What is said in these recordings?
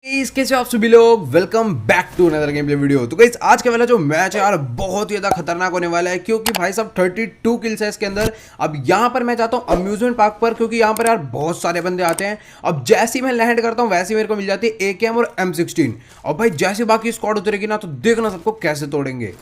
इसके से आप सभी लोग welcome back to another game play video. तो गाइस आज के वाला जो मैच है यार बहुत ही ज्यादा खतरनाक होने वाला है क्योंकि भाई साहब 32 किल्स है इसके अंदर। अब यहाँ पर मैं जाता हूँ अम्यूजमेंट पार्क पर क्योंकि यहाँ पर यार बहुत सारे बंदे आते हैं। अब जैसे ही मैं लैंड करता हूँ वैसे ही मेरे को मिल जाती है AKM और M16। और भाई जैसे बाकी स्क्वाड उतरेगी ना तो देखना सबको कैसे तोड़ेंगे।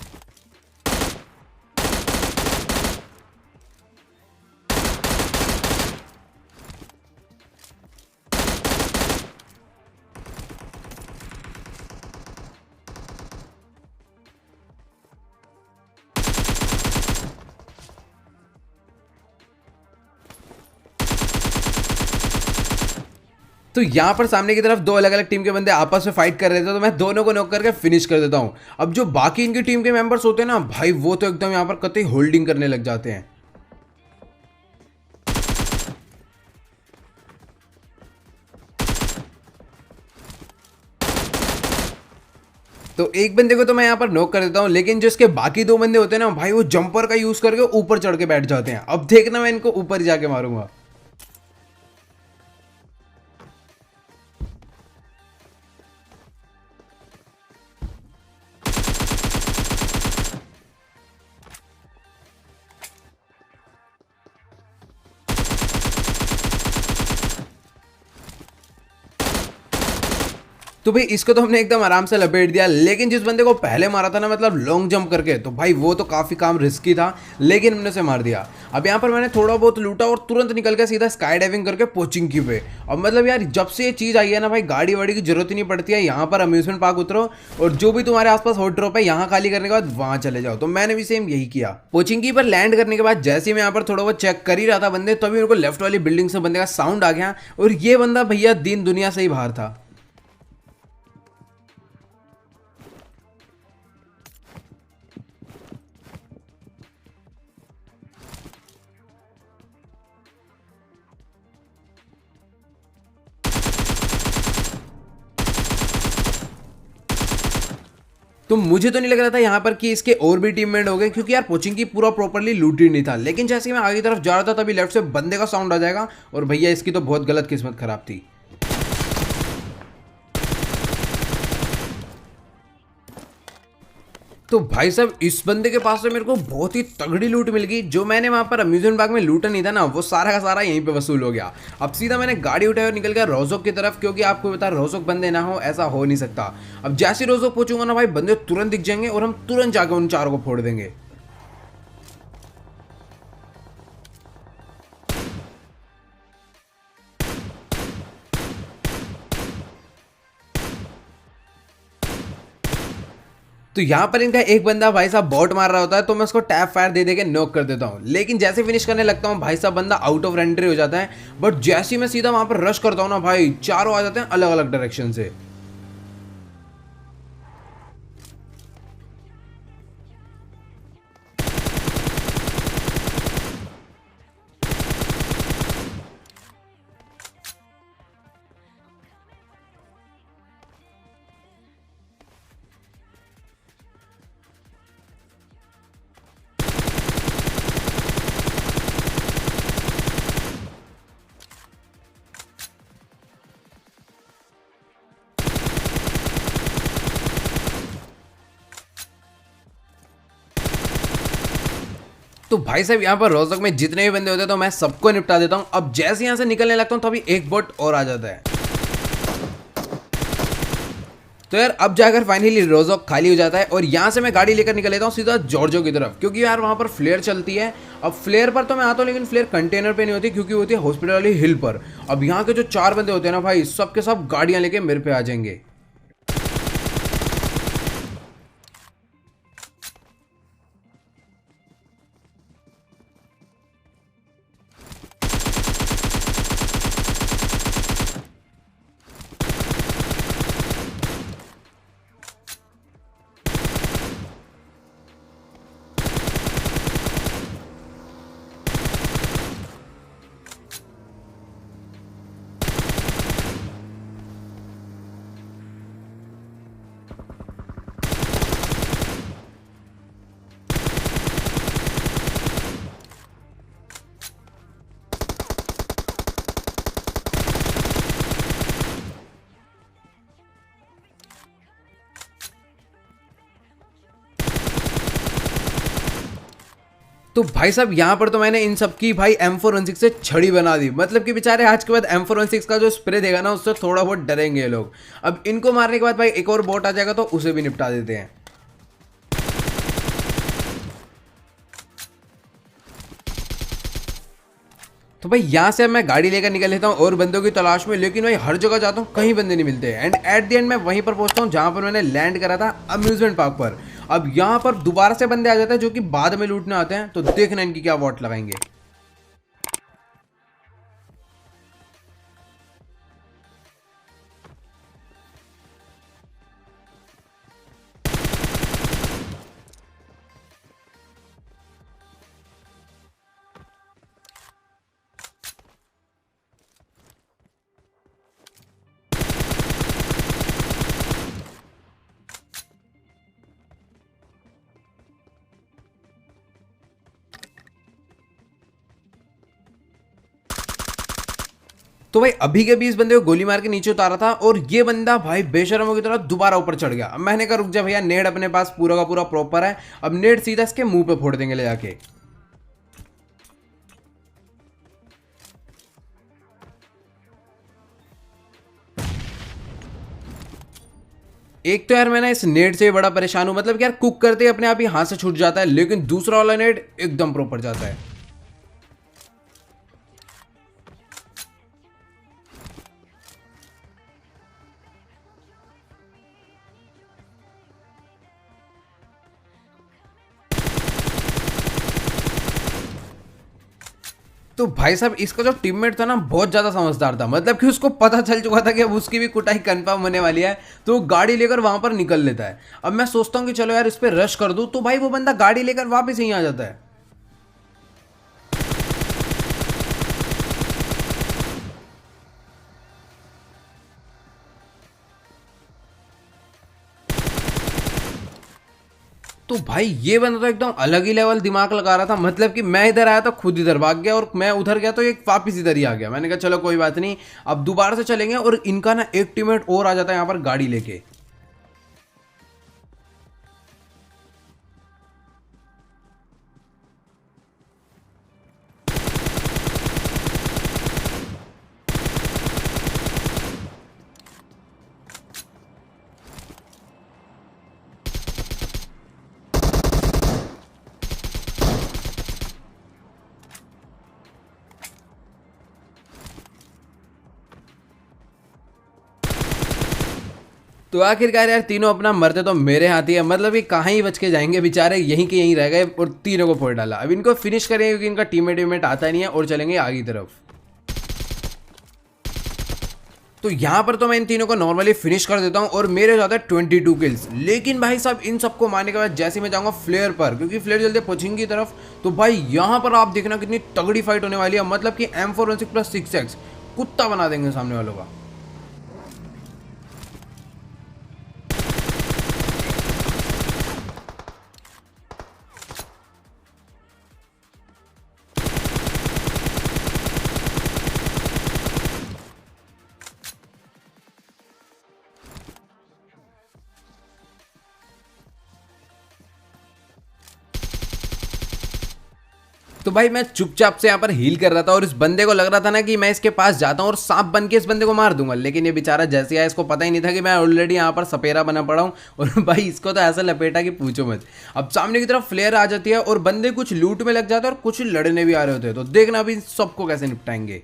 तो यहाँ पर सामने की तरफ दो अलग अलग टीम के बंदे आपस में फाइट कर रहे थे तो मैं दोनों को नॉक करके फिनिश कर देता हूँ। अब जो बाकी इनकी टीम के मेंबर्स होते हैं ना भाई वो तो एकदम यहाँ पर कतई होल्डिंग करने लग जाते हैं। तो एक बंदे को तो मैं यहाँ पर नॉक कर देता हूँ लेकिन जो इसके बाकी दो बंदे होते हैं ना भाई वो जंपर का यूज करके ऊपर चढ़ के बैठ जाते हैं। अब देखना मैं इनको ऊपर जाके मारूंगा। तो भाई इसको तो हमने एकदम आराम से लपेट दिया लेकिन जिस बंदे को पहले मारा था ना मतलब लॉन्ग जंप करके तो भाई वो तो काफी काम रिस्की था लेकिन हमने उसे मार दिया। अब यहाँ पर मैंने थोड़ा बहुत लूटा और तुरंत निकल गया सीधा स्काई डाइविंग करके पोचिंग की पे। अब मतलब यार जब से ये चीज आई है ना भाई गाड़ी वाड़ी की जरूरत ही नहीं पड़ती है। यहाँ पर अम्यूजमेंट पार्क उतरो और जो भी तुम्हारे आसपास हॉट ड्रॉप है यहाँ खाली करने के बाद वहां चले जाओ। तो मैंने भी सेम यही किया। पोचिंग पर लैंड करने के बाद जैसे ही मैं यहाँ पर थोड़ा बहुत चेक कर ही रहा था बंदे तभी मेरे को लेफ्ट वाली बिल्डिंग से बंदे का साउंड आ गया और ये बंदा भैया दीन दुनिया से ही बाहर था। तो मुझे तो नहीं लग रहा था यहाँ पर कि इसके और भी टीममेट हो गए क्योंकि यार कोचिंग की पूरा प्रॉपरली लूट ही नहीं था। लेकिन जैसे ही मैं आगे की तरफ जा रहा था तभी लेफ्ट से बंदे का साउंड आ जाएगा और भैया इसकी तो बहुत गलत किस्मत खराब थी। तो भाई साहब इस बंदे के पास से मेरे को बहुत ही तगड़ी लूट मिल गई। जो मैंने वहां पर अम्यूजमेंट पार्क में लूटा नहीं था ना वो सारा का सारा यहीं पे वसूल हो गया। अब सीधा मैंने गाड़ी उठाई और निकल गया रोजोक की तरफ क्योंकि आपको बता रोजोक बंदे ना हो ऐसा हो नहीं सकता। अब जैसे रोजोक पहुंचूंगा ना भाई बंदे तुरंत दिख जाएंगे और हम तुरंत जाकर उन चारों को फोड़ देंगे। तो यहाँ पर इनका एक बंदा भाई साहब बॉट मार रहा होता है तो मैं उसको टैप फायर दे के नॉक कर देता हूँ। लेकिन जैसे फिनिश करने लगता हूँ भाई साहब बंदा आउट ऑफ रेंट्री हो जाता है। बट जैसे ही मैं सीधा वहां पर रश करता हूँ ना भाई चारों आ जाते हैं अलग अलग डायरेक्शन से। तो भाई साहब यहाँ पर रोजक में जितने भी बंदे होते हैं तो मैं सबको निपटा देता हूँ। अब जैसे यहाँ से निकलने लगता हूँ तभी एक बॉट और आ जाता है। तो यार अब जाकर फाइनली रोजोक खाली हो जाता है और यहाँ से मैं गाड़ी लेकर निकल लेता हूँ सीधा जॉर्जो की तरफ क्योंकि यार वहाँ पर फ्लेयर चलती है। अब फ्लेयर पर तो मैं आता हूँ लेकिन फ्लेयर कंटेनर पे नहीं होती क्योंकि होती है हॉस्पिटल वाली हिल पर। अब यहाँ के जो चार बंदे होते हैं ना भाई सब के सब गाड़ियाँ लेके मेरे पे आ जाएंगे। तो भाई साहब यहाँ पर तो मैंने इन सब की भाई M416 से छड़ी बना दी। मतलब कि बेचारे आज के बाद M416 का जो स्प्रे देगा ना उससे थोड़ा बहुत डरेंगे ये लोग। अब इनको मारने के बाद भाई एक और बोट आ जाएगा तो उसे भी निपटा देते हैं। तो भाई यहाँ से अब मैं गाड़ी लेकर निकल लेता हूँ और बंदों की तलाश में, लेकिन भाई हर जगह जाता हूँ कहीं बंदे नहीं मिलते। एंड एट द एंड मैं वहीं पर पहुँचता हूँ जहाँ पर मैंने लैंड करा था, अम्यूजमेंट पार्क पर। अब यहाँ पर दोबारा से बंदे आ जाते हैं जो कि बाद में लूटने आते हैं, तो देखना इनकी क्या वॉट लगाएंगे। तो भाई अभी के भी इस बंदे को गोली मार के नीचे उतारा था और ये बंदा भाई बेशरमों की तरह दोबारा ऊपर चढ़ गया। अब मैंने कहा रुक जा भैया, नेड अपने पास पूरा का पूरा प्रॉपर है, अब नेड सीधा इसके मुंह पे फोड़ देंगे ले जाके। एक तो यार मैं ना इस नेट से बड़ा परेशान हूं, मतलब कि यार कुक करते ही अपने आप ही हाथ से छूट जाता है, लेकिन दूसरा वाला नेट एकदम प्रॉपर जाता है। तो भाई साहब इसका जो टीममेट था ना बहुत ज्यादा समझदार था, मतलब कि उसको पता चल चुका था कि अब उसकी भी कुटाई कंफर्म होने वाली है, तो वो गाड़ी लेकर वहां पर निकल लेता है। अब मैं सोचता हूँ कि चलो यार इस पे रश कर दूं, तो भाई वो बंदा गाड़ी लेकर वापस यहीं आ जाता है। तो भाई ये बंदा तो एकदम अलग ही लेवल दिमाग लगा रहा था, मतलब कि मैं इधर आया तो खुद इधर भाग गया और मैं उधर गया तो एक वापिस इधर ही आ गया। मैंने कहा चलो कोई बात नहीं, अब दोबारा से चलेंगे। और इनका ना एक टीममेट और आ जाता है यहाँ पर गाड़ी लेके। तो आखिरकार यार तीनों अपना मरते तो मेरे हाथ ही है, मतलब कि कहाँ ही बच के जाएंगे बेचारे, यहीं के यहीं रह गए और तीनों को फोड़ डाला। अब इनको फिनिश करेंगे क्योंकि इनका टीममेट वीममेट आता नहीं है, और चलेंगे आगे की तरफ। तो यहाँ पर तो मैं इन तीनों को नॉर्मली फिनिश कर देता हूँ और मेरे हो जाता है 22 किल्स। लेकिन भाई साहब इन सबको मारने के बाद जैसे मैं जाऊँगा फ्लेयर पर, क्योंकि फ्लेयर जल्दी पहुँचेंगी तरफ, तो भाई यहाँ पर आप देखना कितनी तगड़ी फाइट होने वाली है। मतलब कि M416 प्लस 6x कुत्ता बना देंगे सामने वालों का। तो भाई मैं चुपचाप से यहाँ पर हील कर रहा था और इस बंदे को लग रहा था ना कि मैं इसके पास जाता हूँ और सांप बन के इस बंदे को मार दूंगा, लेकिन ये बेचारा जैसे आया इसको पता ही नहीं था कि मैं ऑलरेडी यहाँ पर सपेरा बना पड़ा हूँ। और भाई इसको तो ऐसा लपेटा कि पूछो मत। अब सामने की तरफ फ्लेयर आ जाती है और बंदे कुछ लूट में लग जाते हैं और कुछ लड़ने भी आ रहे होते हैं, तो देखना अभी सबको कैसे निपटाएंगे।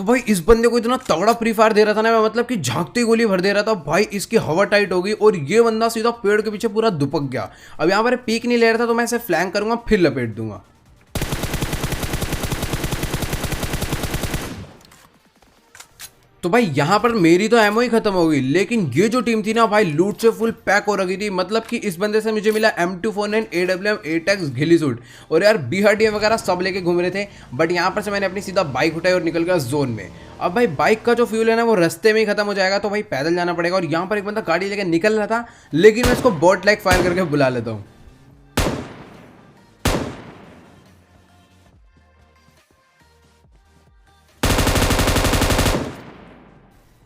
तो भाई इस बंदे को इतना तगड़ा फ्री फायर दे रहा था ना मैं, मतलब कि झांकते ही गोली भर दे रहा था भाई, इसकी हवा टाइट हो गई और ये बंदा सीधा पेड़ के पीछे पूरा दुपक गया। अब यहाँ पर पीक नहीं ले रहा था तो मैं इसे फ्लैंक करूंगा फिर लपेट दूंगा। तो भाई यहाँ पर मेरी तो एमओ ही खत्म हो गई, लेकिन ये जो टीम थी ना भाई लूट से फुल पैक हो रखी थी। मतलब कि इस बंदे से मुझे मिला M249 AWM एटेक्स घिली सूट और यार BRDM वगैरह सब लेके घूम रहे थे। बट यहाँ पर से मैंने अपनी सीधा बाइक उठाई और निकल गया जोन में। अब भाई बाइक का जो फ्यूल है ना वो रास्ते में ही खत्म हो जाएगा, तो भाई पैदल जाना पड़ेगा। और यहाँ पर एक बंदा गाड़ी लेके निकल रहा था, लेकिन मैं इसको बॉट लाइक फायर करके बुला लेता हूँ।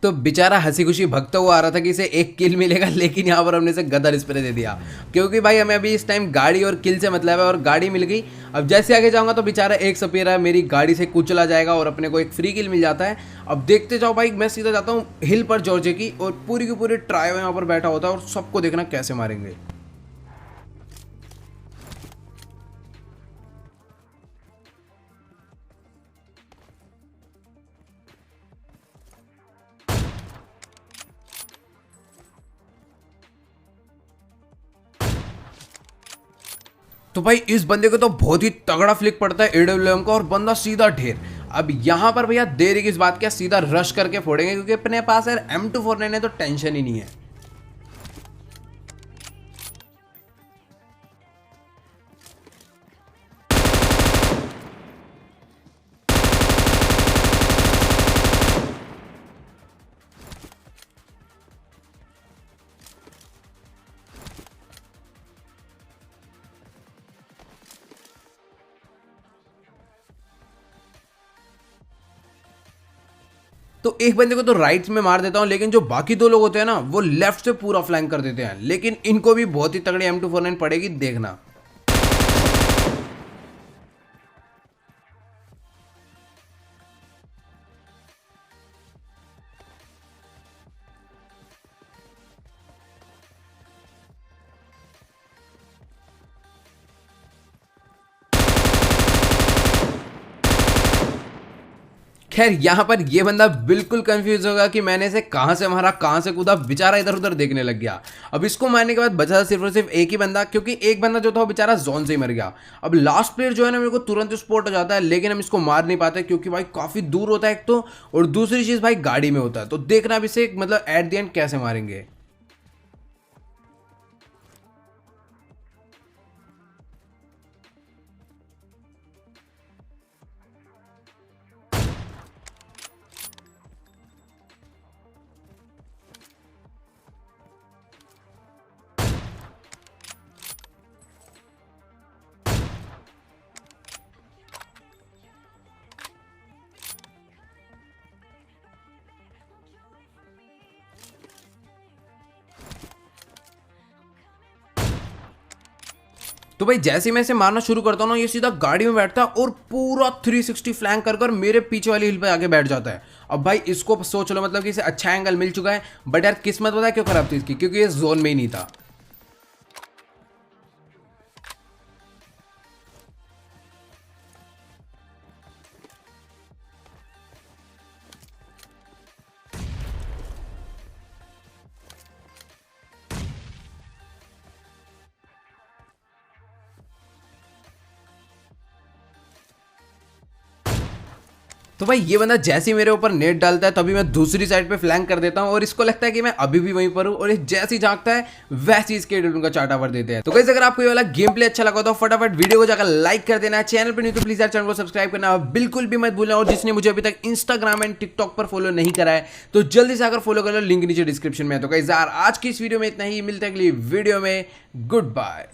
तो बेचारा हंसी खुशी भगता हुआ आ रहा था कि इसे एक किल मिलेगा, लेकिन यहाँ पर हमने इसे गदर स्प्रे दे दिया, क्योंकि भाई हमें अभी इस टाइम गाड़ी और किल से मतलब है, और गाड़ी मिल गई। अब जैसे आगे जाऊंगा तो बेचारा एक सपेरा मेरी गाड़ी से कुचला जाएगा और अपने को एक फ्री किल मिल जाता है। अब देखते जाओ भाई, मैं सीधा जाता हूँ हिल पर जॉर्जे की, और पूरी की पूरी ट्रायो यहाँ पर बैठा होता है और सबको देखना कैसे मारेंगे। तो भाई इस बंदे को तो बहुत ही तगड़ा फ्लिक पड़ता है AWM का, और बंदा सीधा ढेर। अब यहाँ पर भैया देरी किस बात क्या, सीधा रश करके फोड़ेंगे, क्योंकि अपने पास यार M249 है तो टेंशन ही नहीं है। तो एक बंदे को तो राइट में मार देता हूं, लेकिन जो बाकी दो लोग होते हैं ना वो लेफ्ट से पूरा फ्लैंक कर देते हैं, लेकिन इनको भी बहुत ही तगड़ी M249 पड़ेगी, देखना। खैर यहाँ पर ये बंदा बिल्कुल कंफ्यूज होगा कि मैंने इसे कहाँ से मारा, कहाँ से कूदा, बेचारा इधर उधर देखने लग गया। अब इसको मारने के बाद बचा सिर्फ और सिर्फ एक ही बंदा, क्योंकि एक बंदा जो था वो बेचारा जोन से ही मर गया। अब लास्ट प्लेयर जो है ना मेरे को तुरंत स्पॉट हो जाता है, लेकिन हम इसको मार नहीं पाते क्योंकि भाई काफ़ी दूर होता है एक तो, और दूसरी चीज़ भाई गाड़ी में होता है। तो देखना अब इसे मतलब एट द एंड कैसे मारेंगे। तो भाई जैसे ही मैं इसे मारना शुरू करता हूँ ना, ये सीधा गाड़ी में बैठता है और पूरा 360 फ्लैंक कर कर मेरे पीछे वाली हिल पे आके बैठ जाता है। अब भाई इसको सोच लो, मतलब कि इसे अच्छा एंगल मिल चुका है, बट यार किस्मत पता है क्यों खराब थी इसकी, क्योंकि ये जोन में ही नहीं था। तो भाई ये बंदा जैसे ही मेरे ऊपर नेट डालता है तभी मैं दूसरी साइड पे फ्लैंक कर देता हूँ, और इसको लगता है कि मैं अभी भी वहीं पर हूँ, और ये जैसे ही झांकता है वैसे इसके उनका चाटावर देते हैं। तो गाइस अगर आपको ये वाला गेम प्ले अच्छा लगा तो फटाफट वीडियो को जाकर लाइक कर देना, चैनल पर नहीं तो प्लीज यार चैनल को सब्सक्राइब करना बिल्कुल भी मत भूलना, और जिसने मुझे अभी तक इंस्टाग्राम एंड टिकटॉक पर फॉलो नहीं करा है तो जल्दी से आकर फॉलो कर लो, लिंक नीचे डिस्क्रिप्शन में। तो गाइस यार आज की इस वीडियो में इतना ही, मिलते हैं अगली वीडियो में, गुड बाय।